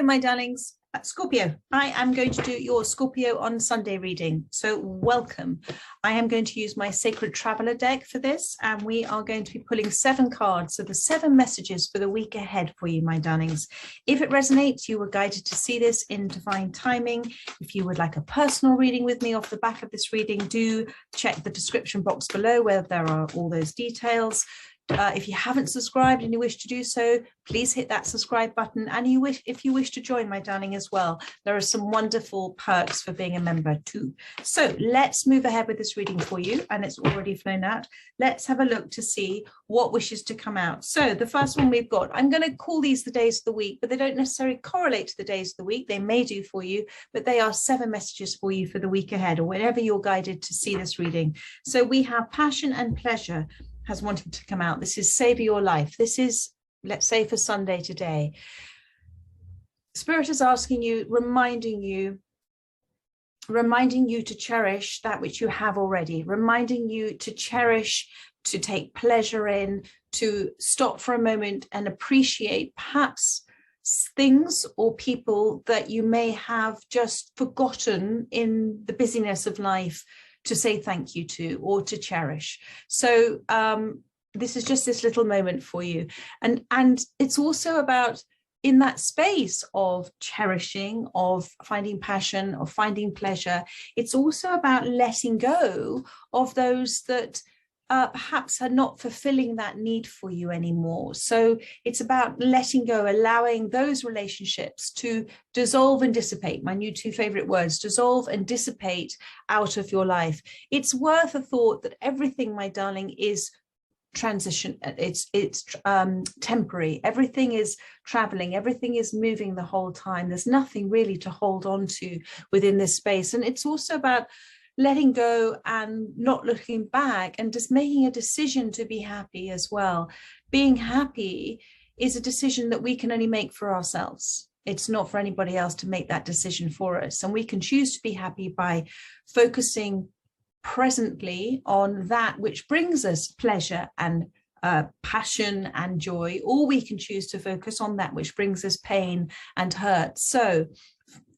my darlings. Scorpio, I am going to do your Scorpio on Sunday reading. So welcome. I am going to use my Sacred Traveler deck for this, and we are going to be pulling 7 cards. So the 7 messages for the week ahead for you, my darlings. If it resonates, you were guided to see this in divine timing. If you would like a personal reading with me off the back of this reading, do check the description box below where there are all those details. If you haven't subscribed and you wish to do so, please hit that subscribe button. And if you wish to join, my darling, as well, there are some wonderful perks for being a member too. So let's move ahead with this reading for you. And it's already flown out. Let's have a look to see what wishes to come out. So the first one we've got, I'm going to call these the days of the week, but they don't necessarily correlate to the days of the week. They may do for you, but they are 7 messages for you for the week ahead, or whenever you're guided to see this reading. So we have passion and pleasure has wanted to come out. This is savor your life. This is, let's say, for Sunday today. Spirit is asking you, reminding you to cherish that which you have already, reminding you to cherish, to take pleasure in, to stop for a moment and appreciate perhaps things or people that you may have just forgotten in the busyness of life to say thank you to or to cherish. So this is just this little moment for you. And it's also about, in that space of cherishing, of finding passion, of finding pleasure, it's also about letting go of those that perhaps are not fulfilling that need for you anymore. So it's about letting go, allowing those relationships to dissolve and dissipate. My new 2 favorite words, dissolve and dissipate out of your life. It's worth a thought that everything, my darling, is transition. It's temporary. Everything is traveling. Everything is moving the whole time. There's nothing really to hold on to within this space. And it's also about letting go and not looking back and just making a decision to be happy as well. Being happy is a decision that we can only make for ourselves. It's not for anybody else to make that decision for us. And we can choose to be happy by focusing presently on that which brings us pleasure and passion and joy, or we can choose to focus on that which brings us pain and hurt. So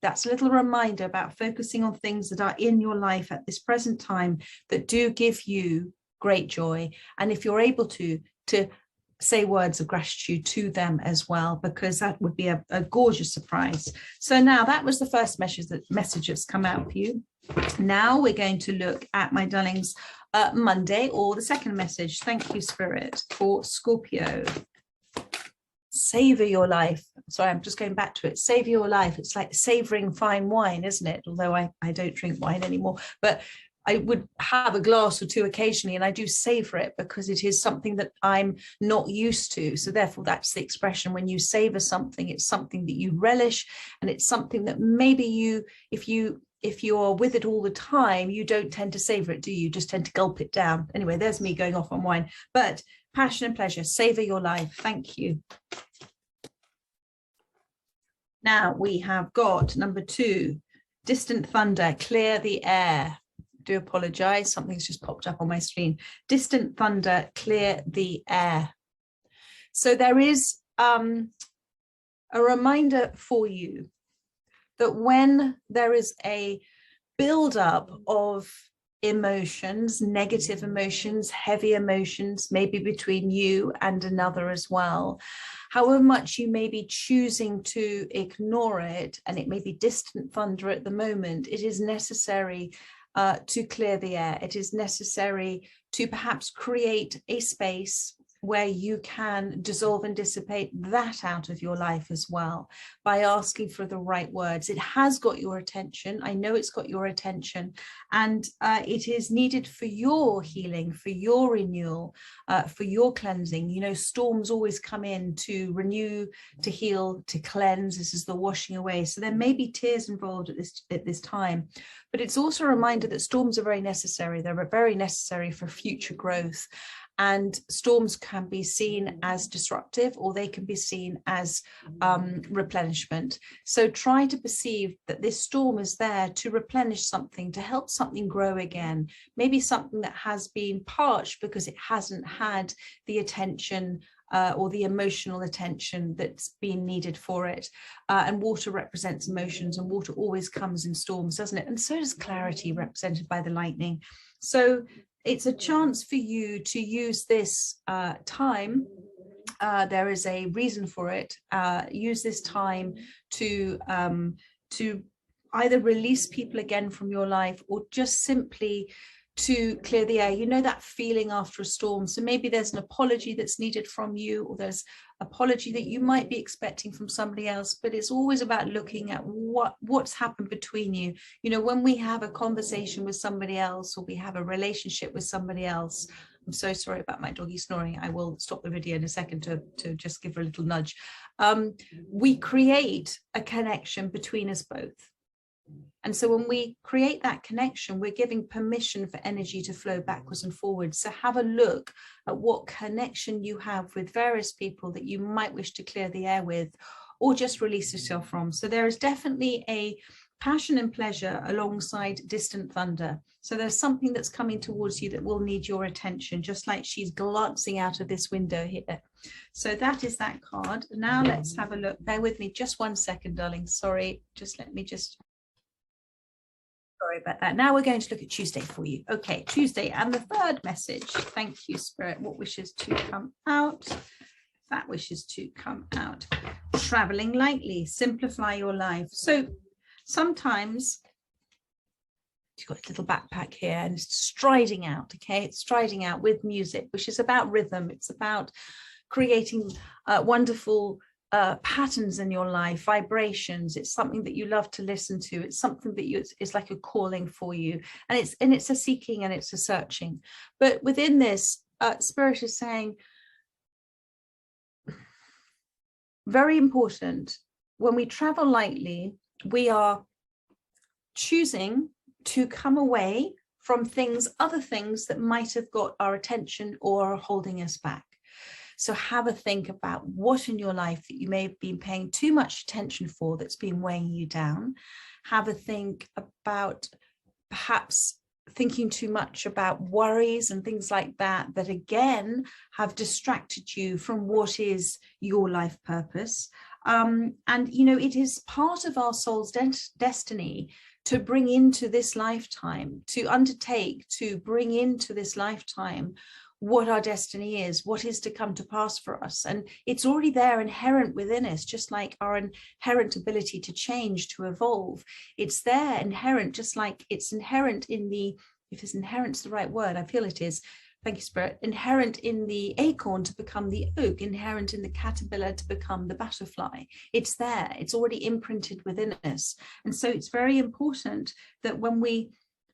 that's a little reminder about focusing on things that are in your life at this present time that do give you great joy. And if you're able to say words of gratitude to them as well, because that would be a gorgeous surprise. So now that was the first message that's come out for you. Now we're going to look at, my darlings, Monday, or the second message. Thank you, Spirit, for Scorpio. Savor your life. Sorry, I'm just going back to it. Savor your life. It's like savoring fine wine, isn't it? Although I don't drink wine anymore, but I would have a glass or 2 occasionally, and I do savor it because it is something that I'm not used to. So therefore, that's the expression. When you savor something, it's something that you relish, and it's something that maybe you, if you're with it all the time, you don't tend to savor it, do you? You just tend to gulp it down. Anyway, there's me going off on wine. But passion and pleasure, savor your life. Thank you. Now we have got number 2, distant thunder, clear the air. Do apologize, something's just popped up on my screen. Distant thunder, clear the air. So there is a reminder for you that when there is a build-up of emotions, negative emotions, heavy emotions, maybe between you and another as well, however much you may be choosing to ignore it, and it may be distant thunder at the moment, it is necessary to clear the air. It is necessary to perhaps create a space where you can dissolve and dissipate that out of your life as well by asking for the right words. It has got your attention. I know it's got your attention, and it is needed for your healing, for your renewal, for your cleansing. You know, storms always come in to renew, to heal, to cleanse. This is the washing away. So there may be tears involved at this time, but it's also a reminder that storms are very necessary. They're very necessary for future growth. And storms can be seen as disruptive, or they can be seen as replenishment. So try to perceive that this storm is there to replenish something, to help something grow again. Maybe something that has been parched because it hasn't had the attention or the emotional attention that's been needed for it. And water represents emotions, and water always comes in storms, doesn't it? And so does clarity, represented by the lightning. So it's a chance for you to use this time. There is a reason for it. Use this time to either release people again from your life, or just simply to clear the air. You know that feeling after a storm. So maybe there's an apology that's needed from you, or there's apology that you might be expecting from somebody else, but it's always about looking at what's happened between you. You know, when we have a conversation with somebody else, or we have a relationship with somebody else, I'm so sorry about my doggy snoring. I will stop the video in a second to just give her a little nudge. We create a connection between us both. And so when we create that connection, we're giving permission for energy to flow backwards and forwards. So have a look at what connection you have with various people that you might wish to clear the air with, or just release yourself from. So there is definitely a passion and pleasure alongside distant thunder. So there's something that's coming towards you that will need your attention, just like she's glancing out of this window here. So that is that card. Now let's have a look. Bear with me just 1 second, darling. Sorry, sorry about that. Now we're going to look at Tuesday for you. Okay, Tuesday, and the third message. Thank you, Spirit. What wishes to come out? That wishes to come out. Traveling lightly, simplify your life. So sometimes you've got a little backpack here and it's striding out, okay? It's striding out with music, which is about rhythm. It's about creating wonderful patterns in your life, vibrations. It's something that you love to listen to. It's something that it's like a calling for you, and it's a seeking and it's a searching. But within this, Spirit is saying, very important, when we travel lightly, we are choosing to come away from other things that might have got our attention or are holding us back. So have a think about what in your life that you may have been paying too much attention for that's been weighing you down. Have a think about perhaps thinking too much about worries and things like that, that again have distracted you from what is your life purpose. And, you know, it is part of our soul's destiny to bring into this lifetime, to undertake, to bring into this lifetime what our destiny is, what is to come to pass for us. And it's already there, inherent within us, just like our inherent ability to change, to evolve. It's there inherent, just like it's inherent in the, if is inherent's the right word, I feel it is, thank you, Spirit, inherent in the acorn to become the oak, inherent in the caterpillar to become the butterfly. It's there, it's already imprinted within us. And so it's very important that when we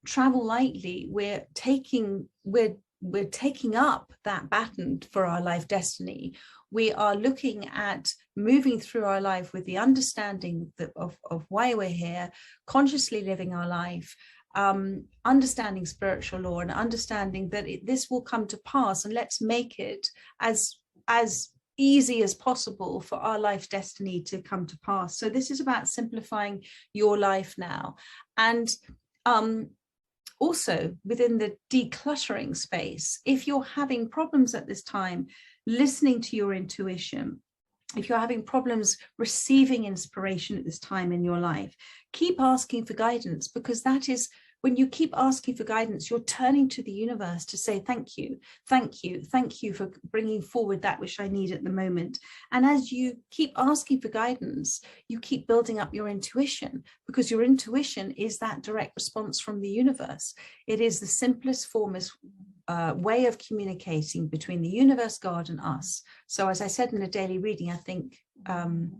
travel lightly, we're taking up that baton for our life destiny. We are looking at moving through our life with the understanding of why we're here, consciously living our life, understanding spiritual law, and understanding that this will come to pass, and let's make it as easy as possible for our life destiny to come to pass. So this is about simplifying your life now. And also within the decluttering space, if you're having problems at this time listening to your intuition, if you're having problems receiving inspiration at this time in your life, keep asking for guidance, because that is, when you keep asking for guidance, you're turning to the universe to say, thank you, thank you, thank you for bringing forward that which I need at the moment. And as you keep asking for guidance, you keep building up your intuition, because your intuition is that direct response from the universe. It is the simplest form way of communicating between the universe, God, and us. So as I said in a daily reading, I think, well,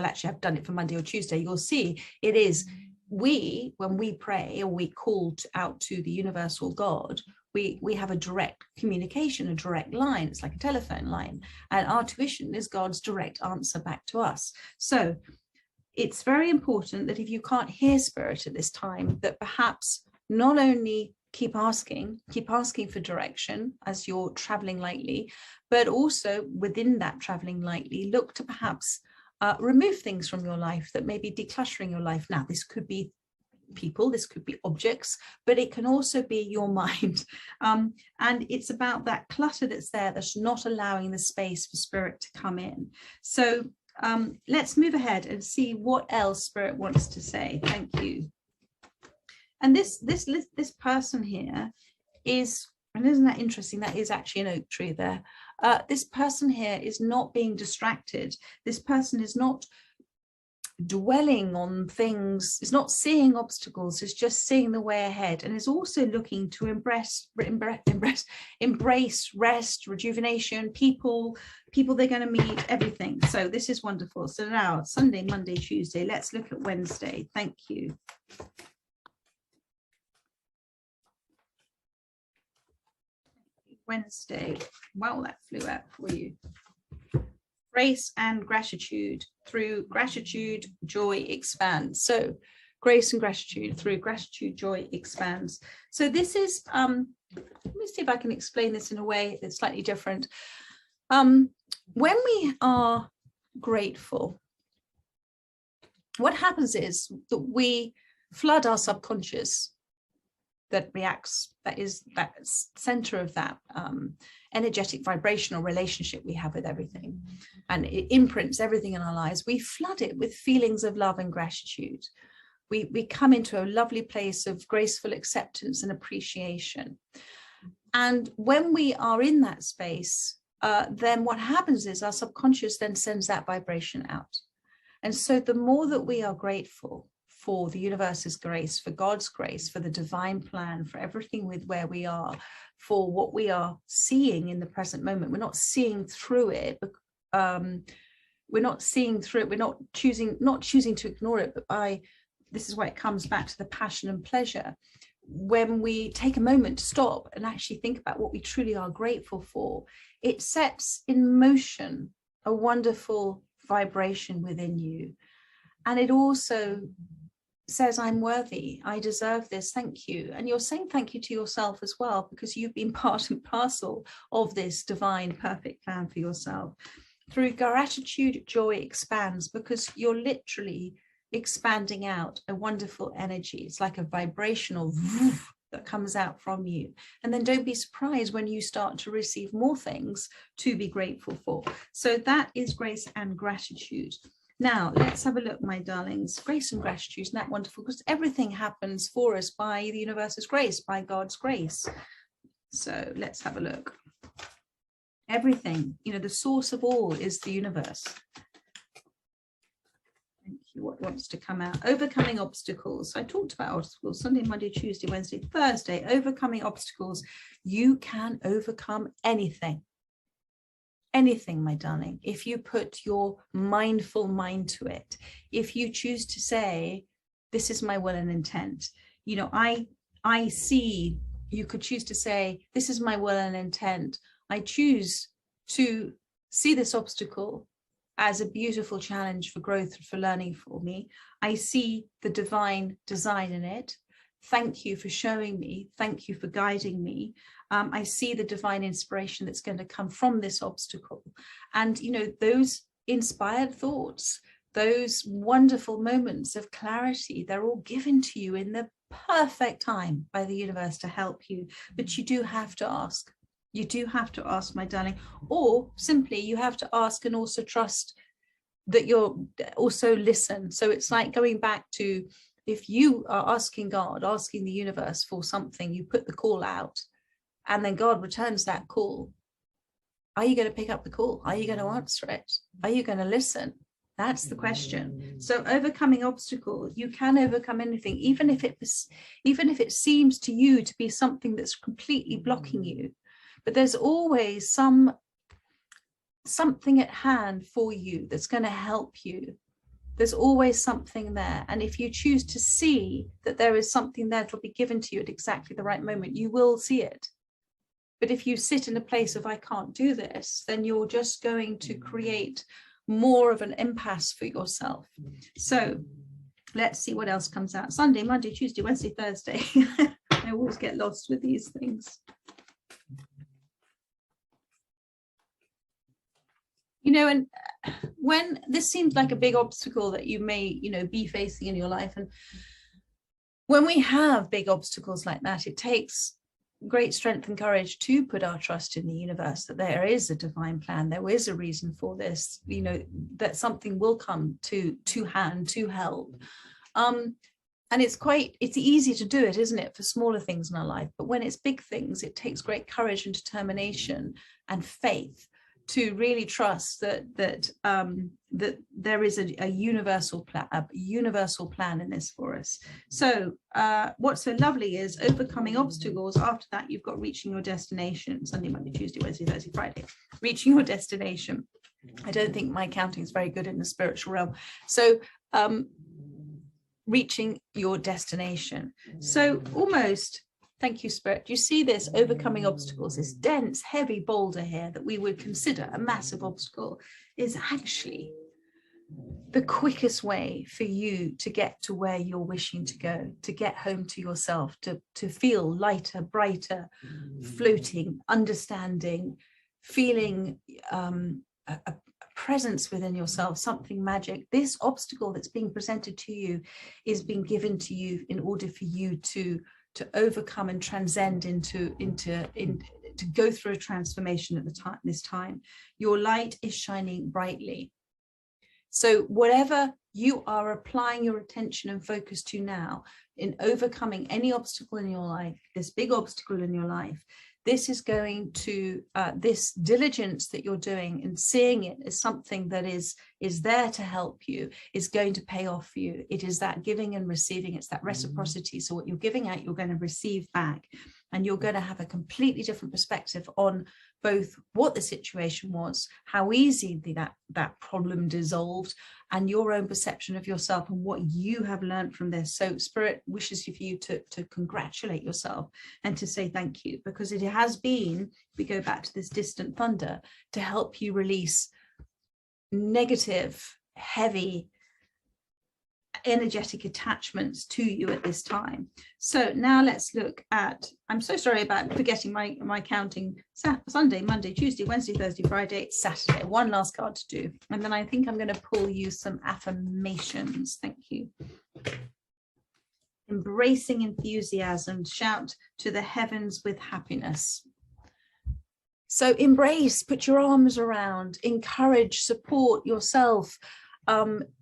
actually I've done it for Monday or Tuesday, you'll see it is, when we pray or we call out to the universal God, we have a direct communication, a direct line. It's like a telephone line, and our tuition is God's direct answer back to us. So it's very important that if you can't hear Spirit at this time, that perhaps not only keep asking for direction as you're traveling lightly, but also within that traveling lightly, look to perhaps remove things from your life that may be decluttering your life. Now, this could be people, this could be objects, but it can also be your mind. And it's about that clutter that's there that's not allowing the space for spirit to come in. So let's move ahead and see what else spirit wants to say. Thank you. And this person here is, and isn't that interesting? That is actually an oak tree there. This person here is not being distracted. This person is not dwelling on things, is not seeing obstacles, is just seeing the way ahead, and is also looking to embrace rest, rejuvenation, people they're going to meet, everything. So this is wonderful. So now Sunday, Monday, Tuesday, let's look at Wednesday. Thank you. Wednesday. Wow, that flew out for you. Grace and gratitude. Through gratitude, joy expands. So grace and gratitude, through gratitude, joy expands. So this is, let me see if I can explain this in a way that's slightly different. When we are grateful, what happens is that we flood our subconscious that reacts, that is that center of that energetic vibrational relationship we have with everything, and it imprints everything in our lives. We flood it with feelings of love and gratitude. We come into a lovely place of graceful acceptance and appreciation. And when we are in that space, then what happens is our subconscious then sends that vibration out. And so the more that we are grateful for the universe's grace, for God's grace, for the divine plan, for everything with where we are, for what we are seeing in the present moment. We're not seeing through it. We're not seeing through it. We're not choosing to ignore it. But this is why it comes back to the passion and pleasure. When we take a moment to stop and actually think about what we truly are grateful for, it sets in motion a wonderful vibration within you. And it also says, I'm worthy, I deserve this, thank you. And you're saying thank you to yourself as well, because you've been part and parcel of this divine perfect plan for yourself. Through gratitude, joy expands, because you're literally expanding out a wonderful energy. It's like a vibrational woof that comes out from you. And then don't be surprised when you start to receive more things to be grateful for. So that is grace and gratitude. Now, let's have a look, my darlings. Grace and gratitude, isn't that wonderful? Because everything happens for us by the universe's grace, by God's grace. So let's have a look. Everything, the source of all is the universe. Thank you. What wants to come out? Overcoming obstacles. I talked about obstacles. Sunday, Monday, Tuesday, Wednesday, Thursday. Overcoming obstacles. You can overcome anything. Anything, my darling, if you put your mindful mind to it, if you choose to say, this is my will and intent, I see, you could choose to say, this is my will and intent. I choose to see this obstacle as a beautiful challenge for growth, for learning for me. I see the divine design in it. Thank you for showing me. Thank you for guiding me. I see the divine inspiration that's going to come from this obstacle. And, those inspired thoughts, those wonderful moments of clarity, they're all given to you in the perfect time by the universe to help you. But you do have to ask. You do have to ask, my darling. Or simply you have to ask and also trust that you'll also listen. So it's like going back to, if you are asking God, asking the universe for something, you put the call out, and then God returns that call. Are you going to pick up the call? Are you going to answer it? Are you going to listen? That's the question. So overcoming obstacles, you can overcome anything, even if it seems to you to be something that's completely blocking you. But there's always something at hand for you that's going to help you. There's always something there. And if you choose to see that there is something there that will be given to you at exactly the right moment, you will see it. But if you sit in a place of, I can't do this, then you're just going to create more of an impasse for yourself. So let's see what else comes out. Sunday, Monday, Tuesday, Wednesday, Thursday. I always get lost with these things. And when this seems like a big obstacle that you may, be facing in your life, and when we have big obstacles like that, it takes great strength and courage to put our trust in the universe, that there is a divine plan, there is a reason for this, you know, that something will come to hand, to help. And it's easy to do it, isn't it, for smaller things in our life? But when it's big things, it takes great courage and determination and faith to really trust that there is a universal plan in this for us. So what's so lovely is overcoming obstacles. After that, you've got reaching your destination. Sunday, Monday, Tuesday, Wednesday, Thursday, Friday. Reaching your destination. I don't think my counting is very good in the spiritual realm. So reaching your destination. So almost, thank you, Spirit. You see this overcoming obstacles, this dense, heavy boulder here that we would consider a massive obstacle, is actually the quickest way for you to get to where you're wishing to go, to get home to yourself, to feel lighter, brighter, floating, understanding, feeling a presence within yourself, something magic. This obstacle that's being presented to you is being given to you in order for you to overcome and transcend to go through a transformation at this time. Your light is shining brightly. So whatever you are applying your attention and focus to now in overcoming any obstacle in your life, this big obstacle in your life, this is going to, this diligence that you're doing and seeing it as something that is there to help you, is going to pay off for you. It is that giving and receiving, it's that reciprocity. So what you're giving out, you're going to receive back, and you're going to have a completely different perspective on both what the situation was, how easy that problem dissolved, and your own perception of yourself and what you have learned from this. So Spirit wishes for you to congratulate yourself and to say thank you, because it has been, we go back to this distant thunder, to help you release negative, heavy, energetic attachments to you at this time. So now let's look at, I'm so sorry about forgetting my counting, Sunday, Monday, Tuesday, Wednesday, Thursday, Friday, Saturday. One last card to do, and then I think I'm going to pull you some affirmations. Thank you. Embracing enthusiasm, shout to the heavens with happiness. So embrace, put your arms around, encourage, support yourself.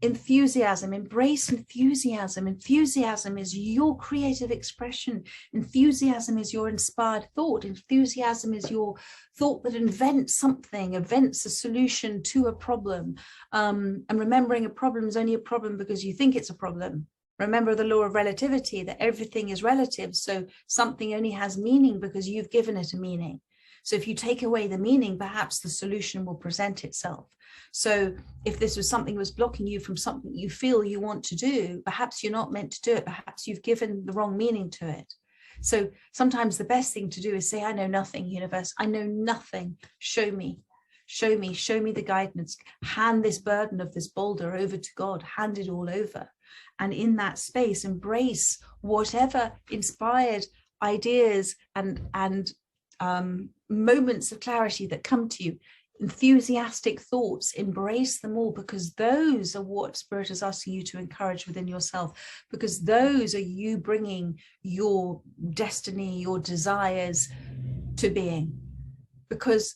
Enthusiasm, embrace enthusiasm. Enthusiasm is your creative expression. Enthusiasm is your inspired thought. Enthusiasm is your thought that invents something, invents a solution to a problem. And remembering a problem is only a problem because you think it's a problem. Remember the law of relativity, that everything is relative. So something only has meaning because you've given it a meaning. So if you take away the meaning, perhaps the solution will present itself. So if this was something that was blocking you from something you feel you want to do, perhaps you're not meant to do it. Perhaps you've given the wrong meaning to it. So sometimes the best thing to do is say, I know nothing, universe. I know nothing. Show me. Show me the guidance. Hand this burden of this boulder over to God. Hand it all over. And in that space, embrace whatever inspired ideas and moments of clarity that come to you, enthusiastic thoughts, embrace them all, because those are what Spirit is asking you to encourage within yourself, because those are you bringing your destiny, your desires to being. Because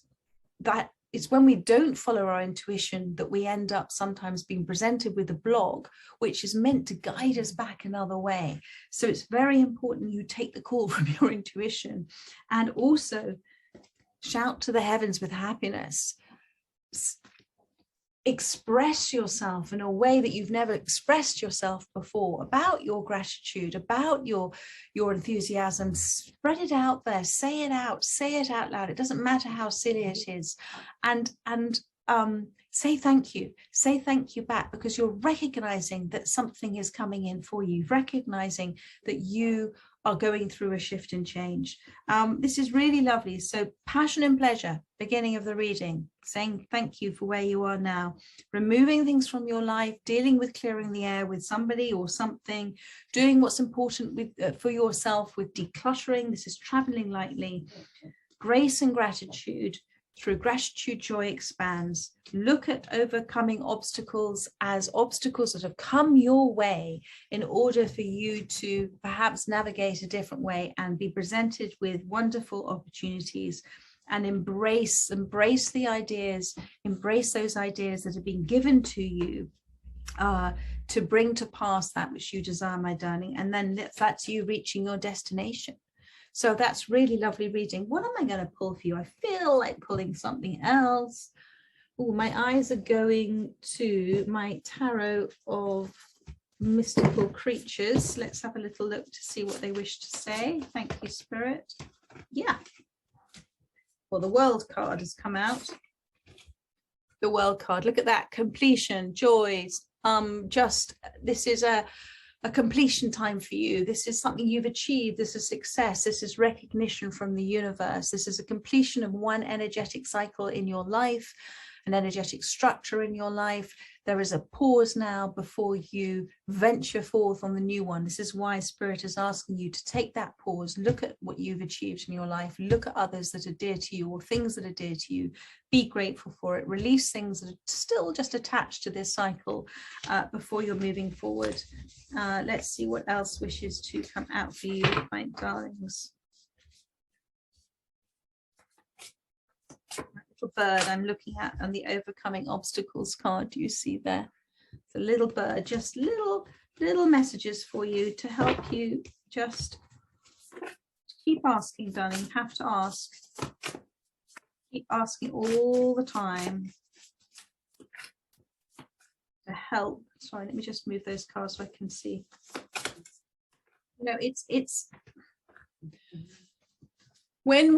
that it's when we don't follow our intuition that we end up sometimes being presented with a block, which is meant to guide us back another way. So it's very important you take the call from your intuition, and also shout to the heavens with happiness. Express yourself in a way that you've never expressed yourself before, about your gratitude, about your enthusiasm. Spread it out there, say it out loud. It doesn't matter how silly it is. And say thank you back, because you're recognizing that something is coming in for you, recognizing that you are going through a shift and change. This is really lovely. So passion and pleasure, beginning of the reading, saying thank you for where you are now, removing things from your life, dealing with clearing the air with somebody or something, doing what's important with for yourself with decluttering. This is traveling lightly, grace and gratitude, Through gratitude, joy expands. Look at overcoming obstacles as obstacles that have come your way in order for you to perhaps navigate a different way and be presented with wonderful opportunities, and embrace the ideas, embrace those ideas that have been given to you to bring to pass that which you desire, my darling. And then that's you reaching your destination. So that's really lovely reading. What am I going to pull for you? I feel like pulling something else. Oh, my eyes are going to my tarot of mystical creatures. Let's have a little look to see what they wish to say. Thank you, Spirit. Yeah. Well, the World card has come out. The World card. Look at that. Completion, joys. This is a completion time for you. This is something you've achieved. This is success. This is recognition from the universe. This is a completion of one energetic cycle in your life, an energetic structure in your life. There is a pause now before you venture forth on the new one. This is why Spirit is asking you to take that pause, look at what you've achieved in your life, look at others that are dear to you or things that are dear to you, be grateful for it, release things that are still just attached to this cycle before you're moving forward. Let's see what else wishes to come out for you, my darlings. Bird I'm looking at on the overcoming obstacles card. Do you see there? It's a little bird, just little messages for you to help you. Just keep asking, darling. You have to ask. Keep asking all the time to help. Sorry, let me just move those cards so I can see. You know, it's when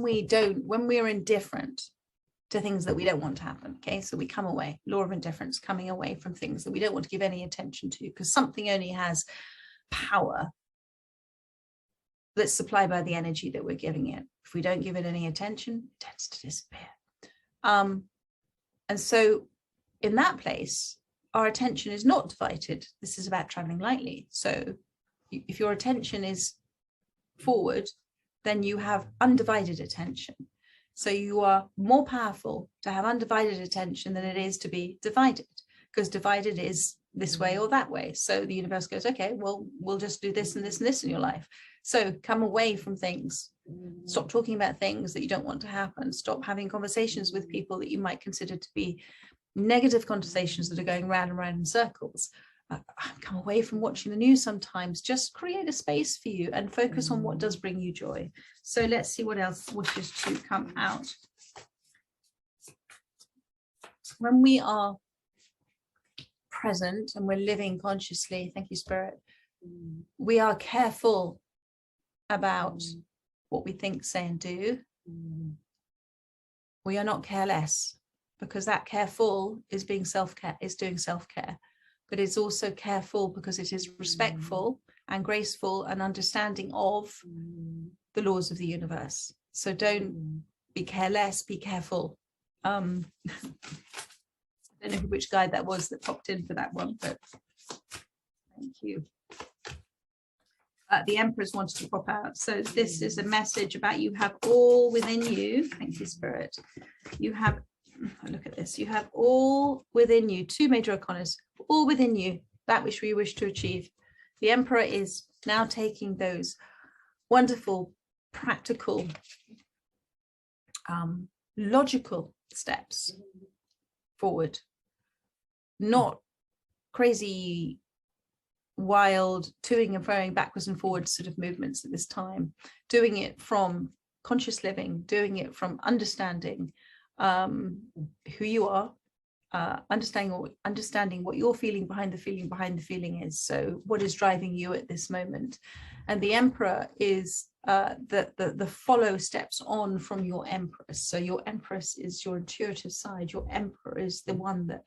we're indifferent to things that we don't want to happen, okay, so we come away, law of indifference, coming away from things that we don't want to give any attention to, because something only has power that's supplied by the energy that we're giving it. If we don't give it any attention, it tends to disappear. And so in that place, our attention is not divided. This is about traveling lightly. So if your attention is forward, then you have undivided attention. So you are more powerful to have undivided attention than it is to be divided, because divided is this way or that way. So the universe goes, okay, well, we'll just do this and this and this in your life. So come away from things. Stop talking about things that you don't want to happen. Stop having conversations with people that you might consider to be negative conversations that are going round and round in circles. Come away from watching the news sometimes. Just create a space for you and focus on what does bring you joy. So let's see what else wishes to come out. When we are present and we're living consciously, thank you, Spirit, we are careful about what we think, say, and do. We are not careless, because that careful is being self-care, is doing self-care. But it's also careful because it is respectful and graceful and understanding of the laws of the universe. So don't be careless, be careful. I don't know which guide that was that popped in for that one, but thank you. The Empress wanted to pop out. So this is a message about you have all within you. Thank you, Spirit. You have, look at this, you have all within you, two major arcanas, all within you, that which we wish to achieve. The Emperor is now taking those wonderful, practical, logical steps forward, not crazy, wild, toing and froing backwards and forwards sort of movements at this time, doing it from conscious living, doing it from understanding who you are, understanding what you're feeling behind the feeling is. So what is driving you at this moment? And the Emperor is the follow steps on from your Empress. So your Empress is your intuitive side. Your Emperor is the one that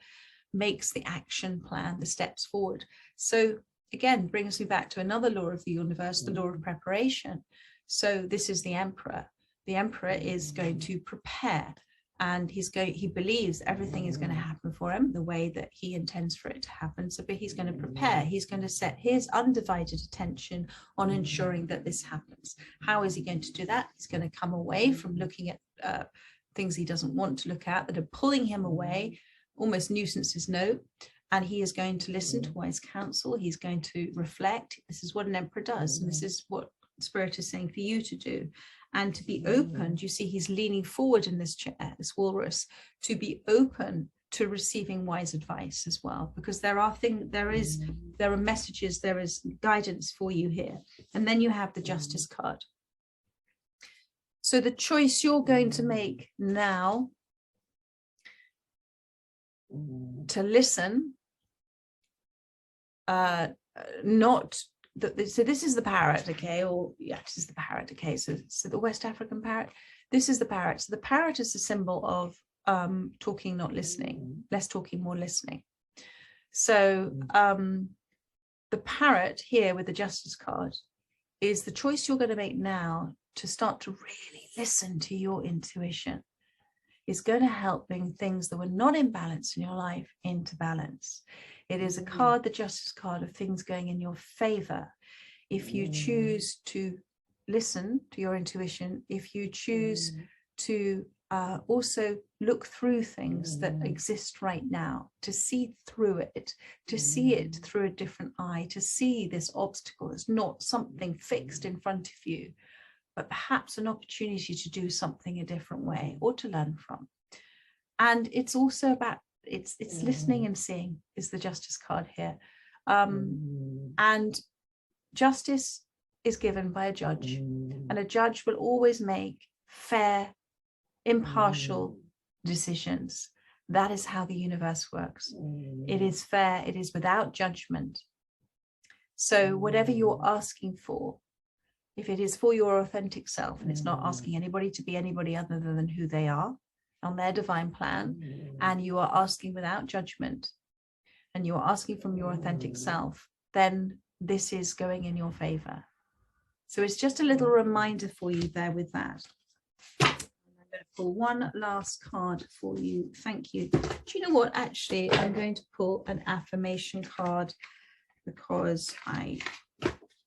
makes the action plan, the steps forward. So again, brings me back to another law of the universe, the law of preparation. So this is the Emperor. The Emperor is going to prepare. and he believes everything is going to happen for him the way that he intends for it to happen. So, but he's going to prepare, he's going to set his undivided attention on ensuring that this happens. How is he going to do that? He's going to come away from looking at things he doesn't want to look at, that are pulling him away, almost nuisances, no. And he is going to listen to wise counsel. He's going to reflect. This is what an emperor does, and this is what Spirit is saying for you to do. And to be open, you see he's leaning forward in this chair, this walrus, to be open to receiving wise advice as well, because there are messages, there is guidance for you here. And then you have the Justice card. So the choice you're going to make now to listen, so this is the parrot, okay, or yeah, this is the parrot, okay, so the West African parrot, this is the parrot. So the parrot is a symbol of talking, not listening, less talking, more listening. So the parrot here with the Justice card is the choice you're going to make now to start to really listen to your intuition. Is going to help bring things that were not in balance in your life into balance. It is a card, the Justice card, of things going in your favor. If you choose to listen to your intuition, if you choose to also look through things that exist right now, to see through it, to see it through a different eye, to see this obstacle as not something fixed in front of you, but perhaps an opportunity to do something a different way or to learn from. And it's also about, it's listening and seeing is the Justice card here. And justice is given by a judge, and a judge will always make fair, impartial decisions. That is how the universe works. It is fair, it is without judgment. So whatever you're asking for, if it is for your authentic self, and it's not asking anybody to be anybody other than who they are on their divine plan, and you are asking without judgment, and you are asking from your authentic self, then this is going in your favor. So it's just a little reminder for you there with that. I'm going to pull one last card for you. Thank you. Do you know what? Actually, I'm going to pull an affirmation card because I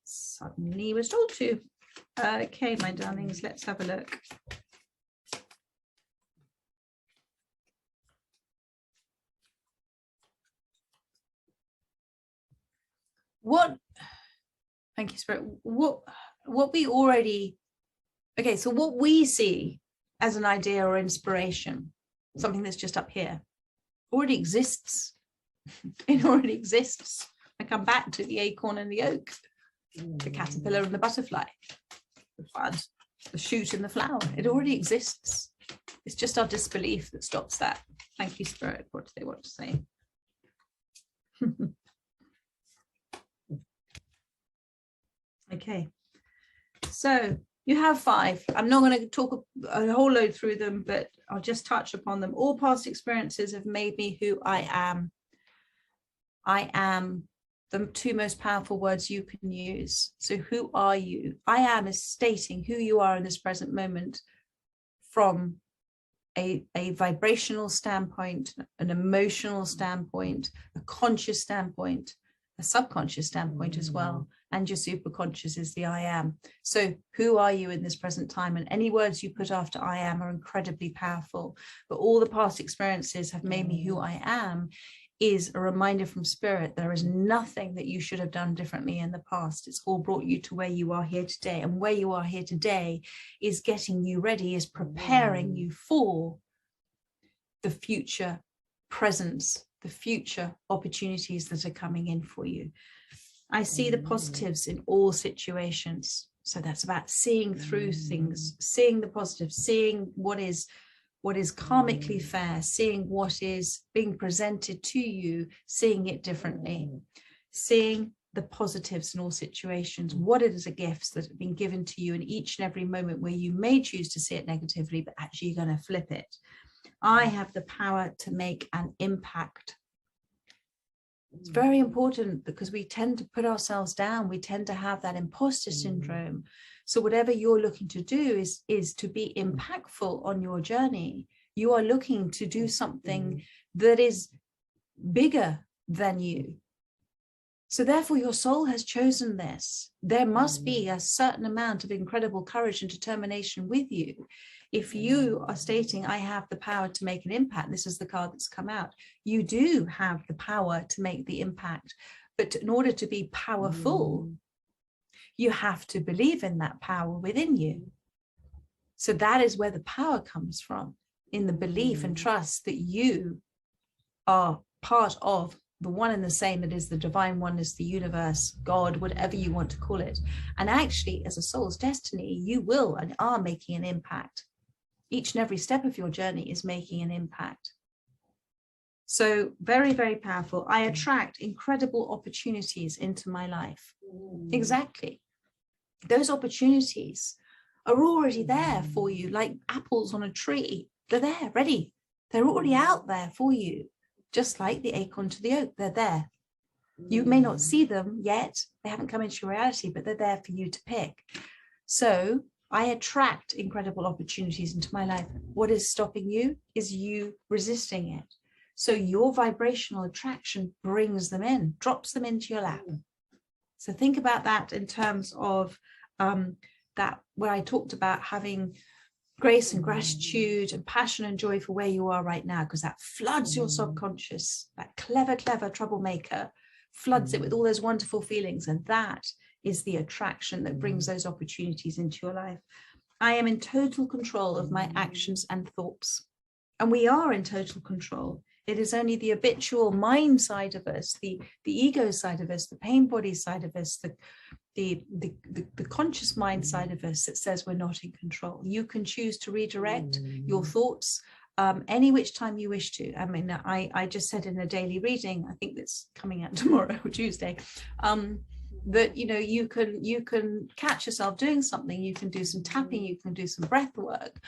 suddenly was told to. Okay, my darlings, let's have a look. Thank you, Spirit. What we already, okay, so what we see as an idea or inspiration, something that's just up here, already exists. It already exists. I come back to the acorn and the oak, the caterpillar and the butterfly, the bud, the shoot and the flower. It already exists. It's just our disbelief that stops that. Thank you, Spirit. What do they want to say? Okay, so you have 5. I'm not going to talk a whole load through them, but I'll just touch upon them. All past experiences have made me who I am. I am the 2 most powerful words you can use. So who are you? I am is stating who you are in this present moment from a vibrational standpoint, an emotional standpoint, a conscious standpoint, a subconscious standpoint as well. And your superconscious is the I am. So who are you in this present time? And any words you put after I am are incredibly powerful. But all the past experiences have made me who I am is a reminder from Spirit. There is nothing that you should have done differently in the past. It's all brought you to where you are here today. And where you are here today is getting you ready, is preparing you for the future presence, the future opportunities that are coming in for you. I see the positives in all situations. So that's about seeing through things, seeing the positives, seeing what is karmically fair, seeing what is being presented to you, seeing it differently, seeing the positives in all situations, what it is, a gifts that have been given to you in each and every moment where you may choose to see it negatively, but actually you're going to flip it. I have the power to make an impact. It's very important because we tend to put ourselves down. We tend to have that imposter syndrome. So whatever you're looking to do is to be impactful on your journey. You are looking to do something that is bigger than you. So therefore, your soul has chosen this. There must be a certain amount of incredible courage and determination with you. If you are stating, I have the power to make an impact, this is the card that's come out, you do have the power to make the impact. But in order to be powerful, you have to believe in that power within you. So that is where the power comes from, in the belief and trust that you are part of the one and the same, that is the divine oneness, the universe, God, whatever you want to call it. And actually, as a soul's destiny, you will and are making an impact. Each and every step of your journey is making an impact. So very, very powerful. I attract incredible opportunities into my life. Exactly. Those opportunities are already there for you, like apples on a tree. They're there, ready. They're already out there for you. Just like the acorn to the oak, they're there. You may not see them yet, they haven't come into your reality, but they're there for you to pick. So I attract incredible opportunities into my life. What is stopping you is you resisting it. So your vibrational attraction brings them in, drops them into your lap. So think about that in terms of that, where I talked about having grace and gratitude and passion and joy for where you are right now, because that floods your subconscious. That clever troublemaker floods it with all those wonderful feelings, and that is the attraction that brings those opportunities into your life. I am in total control of my actions and thoughts, and we are in total control. It is only the habitual mind side of us, the ego side of us, the pain body side of us, the conscious mind side of us that says we're not in control. You can choose to redirect your thoughts any which time you wish to. I mean, I just said in a daily reading, I think that's coming out tomorrow or Tuesday, that you can catch yourself doing something. You can do some tapping, you can do some breath work,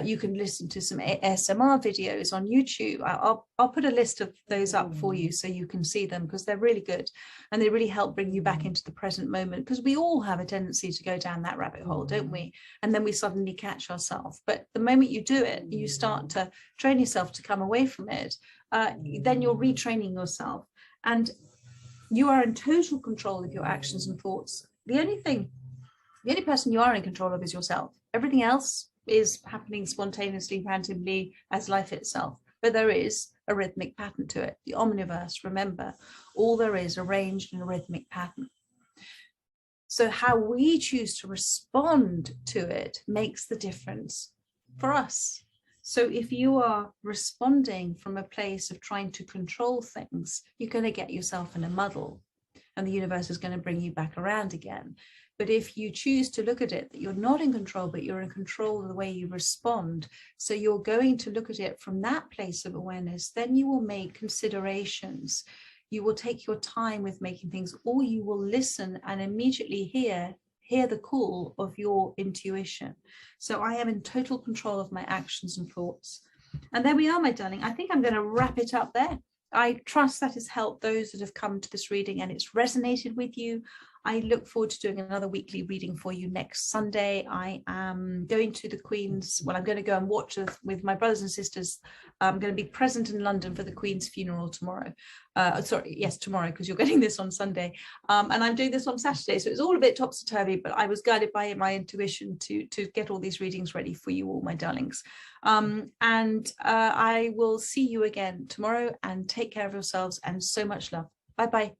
you can listen to some ASMR videos on YouTube. I'll put a list of those up for you so you can see them, because they're really good and they really help bring you back into the present moment, because we all have a tendency to go down that rabbit hole, don't we? And then we suddenly catch ourselves. But the moment you do it, you start to train yourself to come away from it, then you're retraining yourself, and you are in total control of your actions and thoughts. The only person you are in control of is yourself. Everything else is happening spontaneously, randomly, as life itself. But there is a rhythmic pattern to it. The omniverse, remember, all there is arranged in a rhythmic pattern. So how we choose to respond to it makes the difference for us. So if you are responding from a place of trying to control things, you're going to get yourself in a muddle, and the universe is going to bring you back around again. But if you choose to look at it that you're not in control, but you're in control of the way you respond, so you're going to look at it from that place of awareness, then you will make considerations. You will take your time with making things, or you will listen and immediately hear the call of your intuition. So I am in total control of my actions and thoughts. And there we are, my darling. I think I'm going to wrap it up there. I trust that has helped those that have come to this reading and it's resonated with you. I look forward to doing another weekly reading for you next Sunday. I am going to the Queen's, well, I'm going to go and watch with my brothers and sisters. I'm going to be present in London for the Queen's funeral tomorrow. Tomorrow, because you're getting this on Sunday. And I'm doing this on Saturday, so it's all a bit topsy-turvy, but I was guided by my intuition to get all these readings ready for you all, my darlings. I will see you again tomorrow, and take care of yourselves, and so much love. Bye-bye.